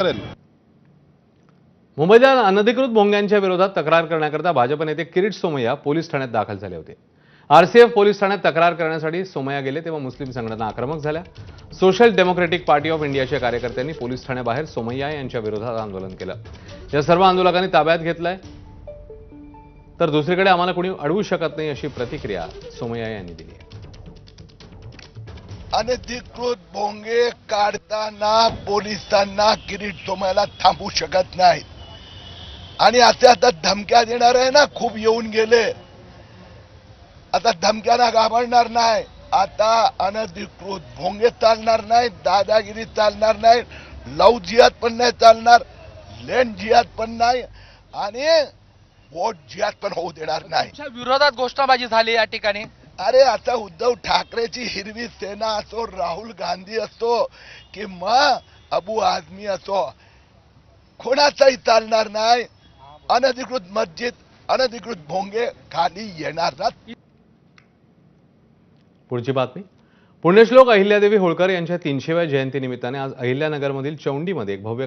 करेल। मुंबईच्या अनधिकृत भोंग्यांच्या विरोधात तक्रार करण्याकरता भाजप नेते किरीट सोमय्या पोलीस ठाण्यात दाखल झाले होते। आरसीएफ पोलीस ठाण्यात तक्रार करण्यासाठी सोमय्या गेले तेव्हा मुस्लिम संघटना आक्रमक झाल्या। सोशल डेमोक्रेटिक पार्टी ऑफ इंडियाच्या कार्यकर्त्यांनी पोलीस ठाण्याबाहेर सोमय्या यांच्या विरोधात आंदोलन केलं। या सर्व आंदोलकांनी ताब्यात घेतलंय, तर दुसरीकडे आम्हाला कोणी अडवू शकत नाही अशी प्रतिक्रिया सोमय्या यांनी दिली आहे। अनधिकृत भोंगे काढताना पोलिसांना किरीट सोमय्याला थांबू शकत नाहीत आणि आता धमक्या देणार आहे ना, खूप येऊन गेले। आता धमक्यांना घाबरणार नाही। आता अनधिकृत भोंगे चालणार नाही, दादागिरी चालणार नाही, लव जिहाद पण नाही चालणार, लेन जिहाद पण नाही आणि वोट जिहाद पण होऊ देणार नाही। विरोधात घोषणाबाजी झाली या ठिकाणी। अरे आता उद्धव ठाकरेची हिरवी सेना असो, राहुल गांधी असो कि मग अबू आझमी असो, कोणाचाही चालणार नाही। अनधिकृत मस्जिद, अनधिकृत भोंगे खाली येणार नाही। पुढची बातमी। पुण्यश्लोक अहिल्यादेवी होळकर यांच्या 300व्या जयंती निमित्ताने आज अहिल्यानगरमधील चौंडीमध्ये एक भव्य